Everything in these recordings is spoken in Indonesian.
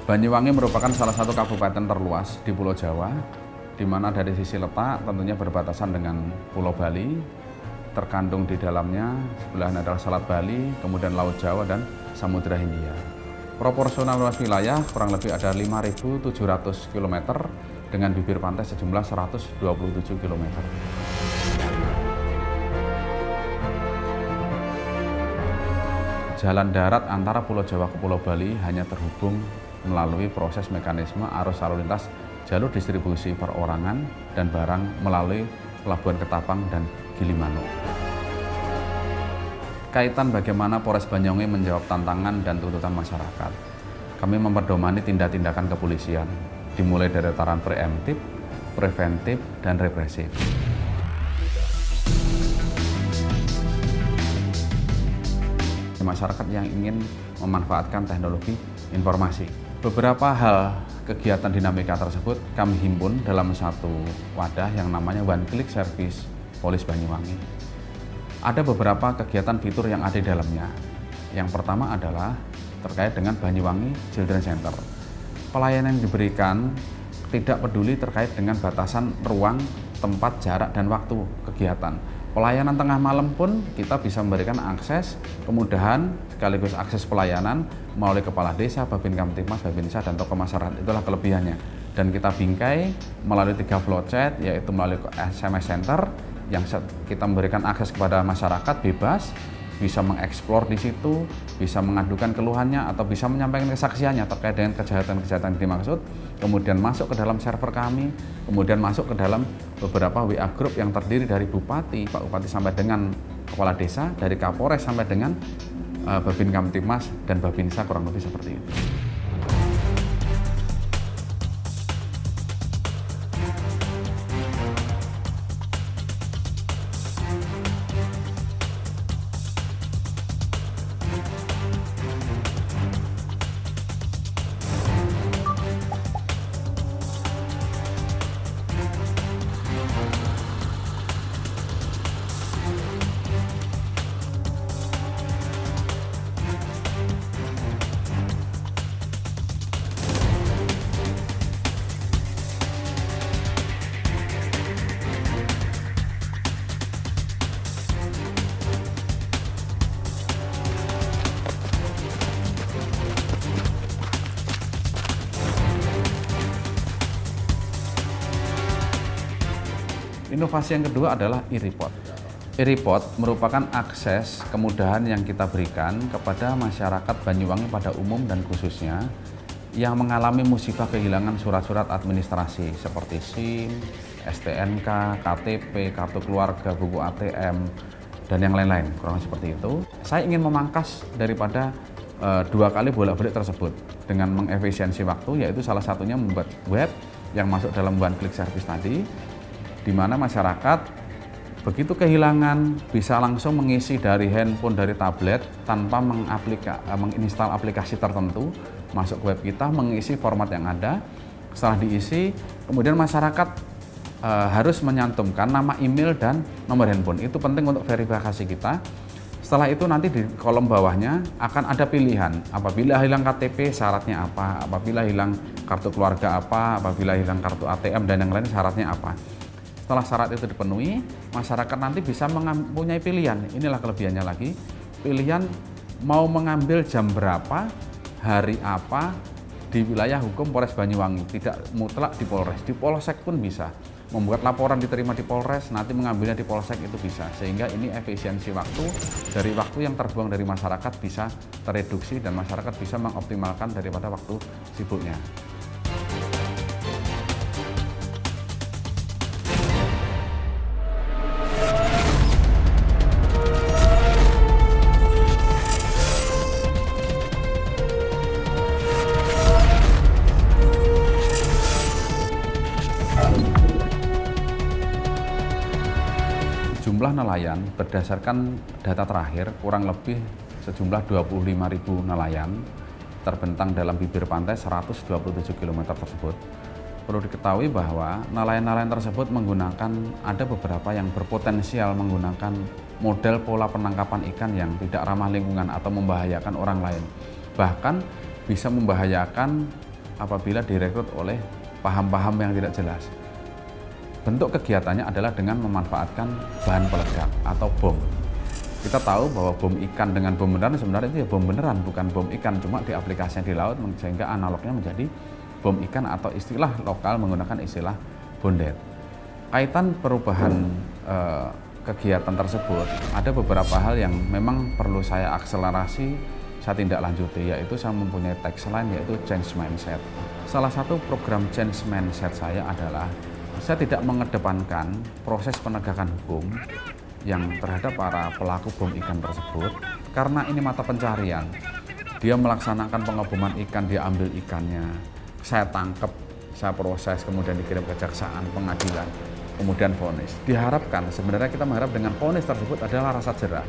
Banyuwangi merupakan salah satu kabupaten terluas di Pulau Jawa, di mana dari sisi letak tentunya berbatasan dengan Pulau Bali, terkandung di dalamnya sebelahnya adalah Selat Bali, kemudian Laut Jawa dan Samudra Hindia. Proporsional luas wilayah kurang lebih ada 5.700 km dengan bibir pantai sejumlah 127 km. Jalan darat antara Pulau Jawa ke Pulau Bali hanya terhubung melalui proses mekanisme arus lalu lintas jalur distribusi perorangan dan barang melalui Pelabuhan Ketapang dan Gilimanuk. Kaitan bagaimana Polres Banyuwangi menjawab tantangan dan tuntutan masyarakat. Kami memperdomani tindakan kepolisian, dimulai dari tataran preemptif, preventif, dan represif. Masyarakat yang ingin memanfaatkan teknologi informasi. Beberapa hal kegiatan dinamika tersebut kami himpun dalam satu wadah yang namanya One Click Service Polis Banyuwangi. Ada beberapa kegiatan fitur yang ada di dalamnya. Yang pertama adalah terkait dengan Banyuwangi Children's Center. Pelayanan yang diberikan tidak peduli terkait dengan batasan ruang, tempat, jarak, dan waktu kegiatan. Pelayanan tengah malam pun kita bisa memberikan akses, kemudahan sekaligus akses pelayanan melalui kepala desa, Babin Kamtipmas, Babinsa, dan tokoh masyarakat. Itulah kelebihannya. Dan kita bingkai melalui 3 flow chat, yaitu melalui SMS Center yang kita memberikan akses kepada masyarakat bebas, bisa mengeksplor di situ, bisa mengadukan keluhannya atau bisa menyampaikan kesaksiannya terkait dengan kejahatan-kejahatan yang dimaksud, kemudian masuk ke dalam server kami, kemudian masuk ke dalam beberapa WA group yang terdiri dari Bupati, Pak Bupati sampai dengan Kepala Desa, dari Kapolres sampai dengan Babin Kamtipmas dan Babinsa, kurang lebih seperti itu. Inovasi yang kedua adalah e-report. E-report merupakan akses kemudahan yang kita berikan kepada masyarakat Banyuwangi pada umum dan khususnya yang mengalami musibah kehilangan surat-surat administrasi seperti SIM, STNK, KTP, kartu keluarga, buku ATM, dan yang lain-lain, kurang seperti itu. Saya ingin memangkas daripada 2 kali bolak-balik tersebut dengan mengefisiensi waktu, yaitu salah satunya membuat web yang masuk dalam One Click Service tadi, di mana masyarakat begitu kehilangan bisa langsung mengisi dari handphone, dari tablet tanpa menginstal aplikasi tertentu, masuk ke web kita, mengisi format yang ada. Setelah diisi, kemudian masyarakat harus menyantumkan nama email dan nomor handphone. Itu penting untuk verifikasi kita. Setelah itu nanti di kolom bawahnya akan ada pilihan. Apabila hilang KTP syaratnya apa, apabila hilang kartu keluarga apa, apabila hilang kartu ATM dan yang lain syaratnya apa. Setelah syarat itu dipenuhi, masyarakat nanti bisa mempunyai pilihan. Inilah kelebihannya lagi, pilihan mau mengambil jam berapa, hari apa, di wilayah hukum Polres Banyuwangi. Tidak mutlak di Polres, di Polsek pun bisa. Membuat laporan diterima di Polres, nanti mengambilnya di Polsek itu bisa. Sehingga ini efisiensi waktu, dari waktu yang terbuang dari masyarakat bisa tereduksi dan masyarakat bisa mengoptimalkan daripada waktu sibuknya. Jumlah nelayan berdasarkan data terakhir kurang lebih sejumlah 25.000 nelayan terbentang dalam bibir pantai 127 km tersebut. Perlu diketahui bahwa nelayan-nelayan tersebut ada beberapa yang berpotensial menggunakan model pola penangkapan ikan yang tidak ramah lingkungan atau membahayakan orang lain. Bahkan bisa membahayakan apabila direkrut oleh paham-paham yang tidak jelas. Bentuk kegiatannya adalah dengan memanfaatkan bahan peledak atau bom. Kita tahu bahwa bom ikan dengan bom beneran sebenarnya itu ya bom beneran, bukan bom ikan, cuma diaplikasikan di laut sehingga analognya menjadi bom ikan atau istilah lokal menggunakan istilah bondet. Kaitan perubahan kegiatan tersebut, ada beberapa hal yang memang perlu saya akselerasi, saya tindak lanjuti, yaitu saya mempunyai tagline yaitu change mindset. Salah satu program change mindset saya adalah saya tidak mengedepankan proses penegakan hukum yang terhadap para pelaku bom ikan tersebut, karena ini mata pencarian. Dia melaksanakan pengeboman ikan, dia ambil ikannya, saya tangkap, saya proses, kemudian dikirim ke kejaksaan, pengadilan, kemudian vonis. Diharapkan, sebenarnya kita mengharap dengan vonis tersebut adalah rasa jerah.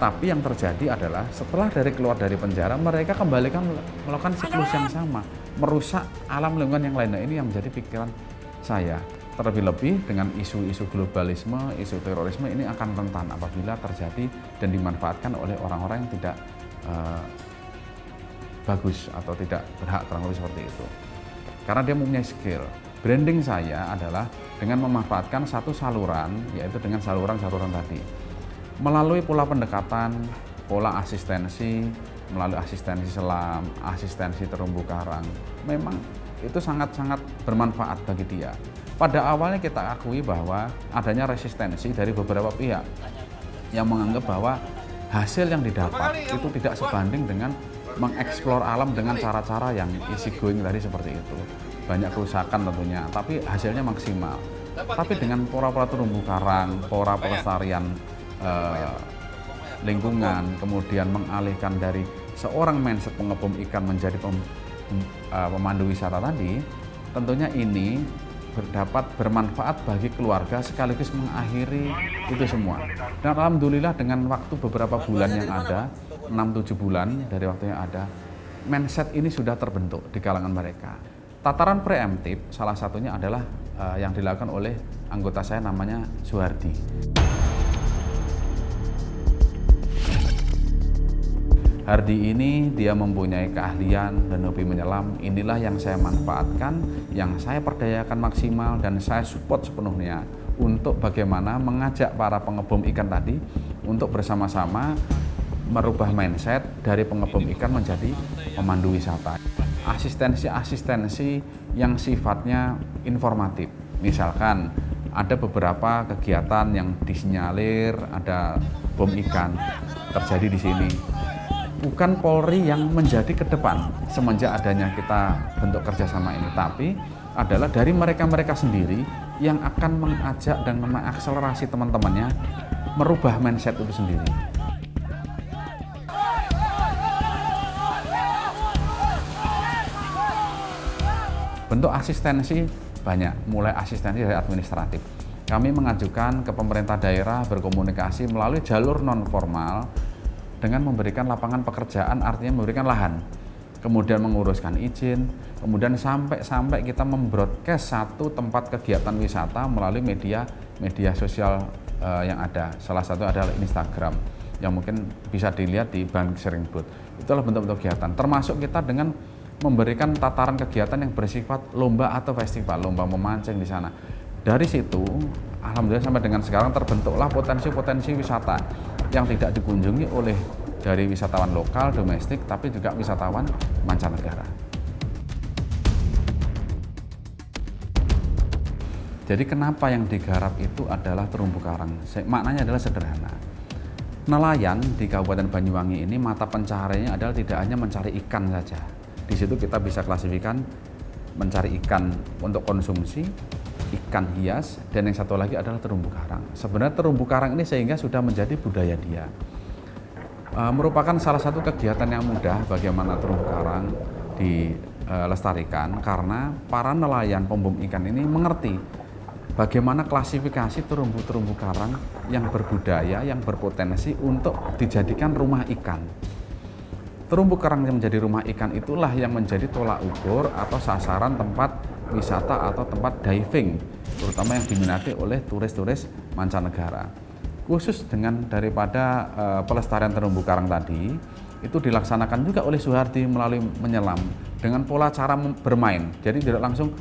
Tapi yang terjadi adalah setelah keluar dari penjara, mereka kembalikan melakukan siklus yang sama, merusak alam lingkungan yang lainnya. Ini yang menjadi pikiran saya. Terlebih-lebih dengan isu-isu globalisme, isu terorisme ini akan rentan apabila terjadi dan dimanfaatkan oleh orang-orang yang tidak bagus atau tidak berhak, kurang lebih seperti itu. Karena dia mempunyai skill. Branding saya adalah dengan memanfaatkan satu saluran, yaitu dengan saluran-saluran tadi. Melalui pola pendekatan, pola asistensi, melalui asistensi selam, asistensi terumbu karang, memang itu sangat-sangat bermanfaat bagi dia. Pada awalnya kita akui bahwa adanya resistensi dari beberapa pihak yang menganggap bahwa hasil yang didapat itu tidak sebanding dengan mengeksplor alam dengan cara-cara yang easy going tadi seperti itu. Banyak kerusakan tentunya, tapi hasilnya maksimal. Tapi dengan pola-pola terumbu karang, pola pelestarian lingkungan, kemudian mengalihkan dari seorang mindset pengebom ikan menjadi pemandu wisata tadi, tentunya ini dapat bermanfaat bagi keluarga sekaligus mengakhiri itu semua. Dan alhamdulillah dengan waktu beberapa bulan yang ada, 6-7 bulan dari waktu yang ada, mindset ini sudah terbentuk di kalangan mereka. Tataran preemptif salah satunya adalah yang dilakukan oleh anggota saya namanya Suhardi. Hardi ini dia mempunyai keahlian dan hobi menyelam. Inilah yang saya manfaatkan, yang saya perdayakan maksimal dan saya support sepenuhnya untuk bagaimana mengajak para pengebom ikan tadi untuk bersama-sama merubah mindset dari pengebom ikan menjadi pemandu wisata. Asistensi-asistensi yang sifatnya informatif. Misalkan ada beberapa kegiatan yang disinyalir ada bom ikan terjadi di sini. Bukan Polri yang menjadi ke depan semenjak adanya kita bentuk kerjasama ini, tapi adalah dari mereka-mereka sendiri yang akan mengajak dan mengakselerasi teman-temannya merubah mindset itu sendiri. Bentuk asistensi banyak, mulai asistensi dari administratif. Kami mengajukan ke pemerintah daerah berkomunikasi melalui jalur non-formal dengan memberikan lapangan pekerjaan, artinya memberikan lahan, kemudian menguruskan izin, kemudian sampai kita membroadcast satu tempat kegiatan wisata melalui media sosial yang ada. Salah satu adalah Instagram, yang mungkin bisa dilihat di Bank Sharing Booth. Itulah bentuk-bentuk kegiatan, termasuk kita dengan memberikan tataran kegiatan yang bersifat lomba atau festival, lomba memancing di sana. Dari situ, alhamdulillah sampai dengan sekarang terbentuklah potensi-potensi wisata yang tidak dikunjungi oleh dari wisatawan lokal, domestik, tapi juga wisatawan mancanegara. Jadi kenapa yang digarap itu adalah terumbu karang? Maknanya adalah sederhana. Nelayan di Kabupaten Banyuwangi ini mata pencahariannya adalah tidak hanya mencari ikan saja. Di situ kita bisa klasifikasikan mencari ikan untuk konsumsi, ikan hias, dan yang satu lagi adalah terumbu karang. Sebenarnya terumbu karang ini sehingga sudah menjadi budaya dia. Merupakan salah satu kegiatan yang mudah bagaimana terumbu karang dilestarikan karena para nelayan pembom ikan ini mengerti bagaimana klasifikasi terumbu karang yang berbudaya, yang berpotensi untuk dijadikan rumah ikan. Terumbu karang yang menjadi rumah ikan itulah yang menjadi tolak ukur atau sasaran tempat wisata atau tempat diving, terutama yang diminati oleh turis-turis mancanegara. Khusus dengan daripada pelestarian terumbu karang tadi, itu dilaksanakan juga oleh Suhardi melalui menyelam. dengan pola cara bermain. Jadi tidak langsung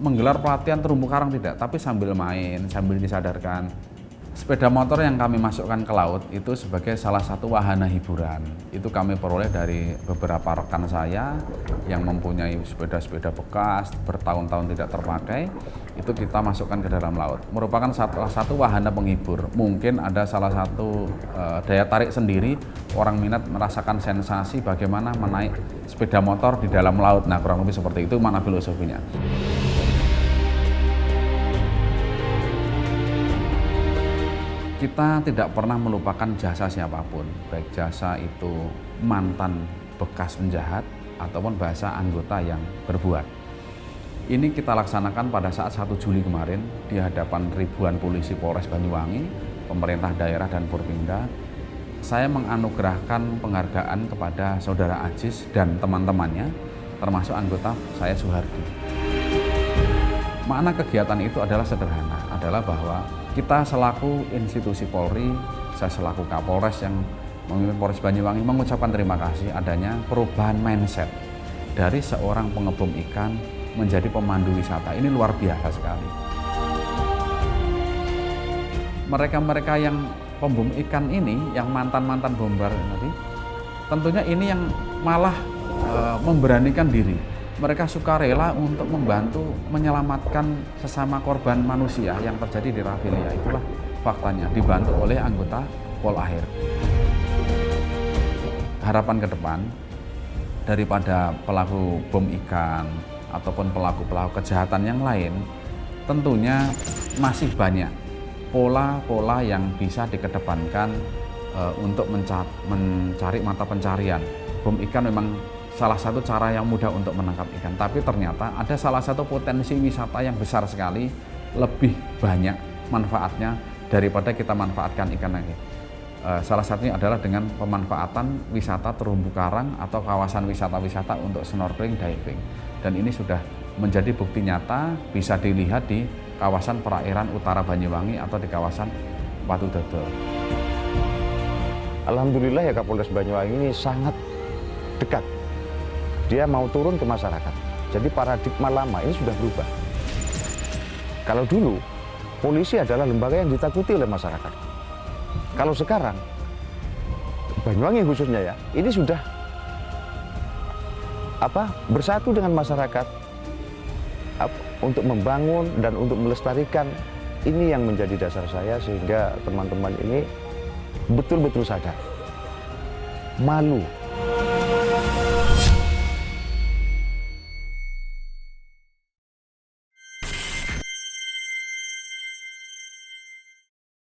menggelar pelatihan terumbu karang, tidak, tapi sambil main, sambil disadarkan. Sepeda motor yang kami masukkan ke laut itu sebagai salah satu wahana hiburan. Itu kami peroleh dari beberapa rekan saya yang mempunyai sepeda-sepeda bekas bertahun-tahun tidak terpakai. Itu kita masukkan ke dalam laut. Merupakan salah satu wahana penghibur. Mungkin ada salah satu daya tarik sendiri, orang minat merasakan sensasi bagaimana menaik sepeda motor di dalam laut. Nah, kurang lebih seperti itu makna filosofinya. Kita tidak pernah melupakan jasa siapapun, baik jasa itu mantan bekas penjahat ataupun bahasa anggota yang berbuat. Ini kita laksanakan pada saat 1 Juli kemarin di hadapan ribuan polisi Polres Banyuwangi, pemerintah daerah dan Forpinda. Saya menganugerahkan penghargaan kepada Saudara Ajis dan teman-temannya, termasuk anggota saya Suhardi. Makna kegiatan itu adalah sederhana, adalah bahwa kita selaku institusi Polri, saya selaku Kapolres yang memimpin Polres Banyuwangi mengucapkan terima kasih adanya perubahan mindset dari seorang pengebom ikan menjadi pemandu wisata. Ini luar biasa sekali. Mereka-mereka yang pembom ikan ini, yang mantan-mantan bomber tadi, tentunya ini yang malah memberanikan diri. Mereka sukarela untuk membantu menyelamatkan sesama korban manusia yang terjadi di Rafilia. Itulah faktanya, dibantu oleh anggota Polair. Harapan ke depan, daripada pelaku bom ikan ataupun pelaku-pelaku kejahatan yang lain, tentunya masih banyak pola-pola yang bisa dikedepankan untuk mencari mata pencarian. Bom ikan memang salah satu cara yang mudah untuk menangkap ikan, tapi ternyata ada salah satu potensi wisata yang besar sekali, lebih banyak manfaatnya daripada kita manfaatkan ikan lagi. Salah satunya adalah dengan pemanfaatan wisata terumbu karang atau kawasan wisata-wisata untuk snorkeling, diving. Dan ini sudah menjadi bukti nyata, bisa dilihat di kawasan perairan utara Banyuwangi atau di kawasan Watu Dodol. Alhamdulillah ya, Kapolres Banyuwangi ini sangat dekat. Dia mau turun ke masyarakat. Jadi paradigma lama ini sudah berubah. Kalau dulu, polisi adalah lembaga yang ditakuti oleh masyarakat. Kalau sekarang, Banyuwangi khususnya ya, ini sudah bersatu dengan masyarakat untuk membangun dan untuk melestarikan. Ini yang menjadi dasar saya sehingga teman-teman ini betul-betul sadar. Malu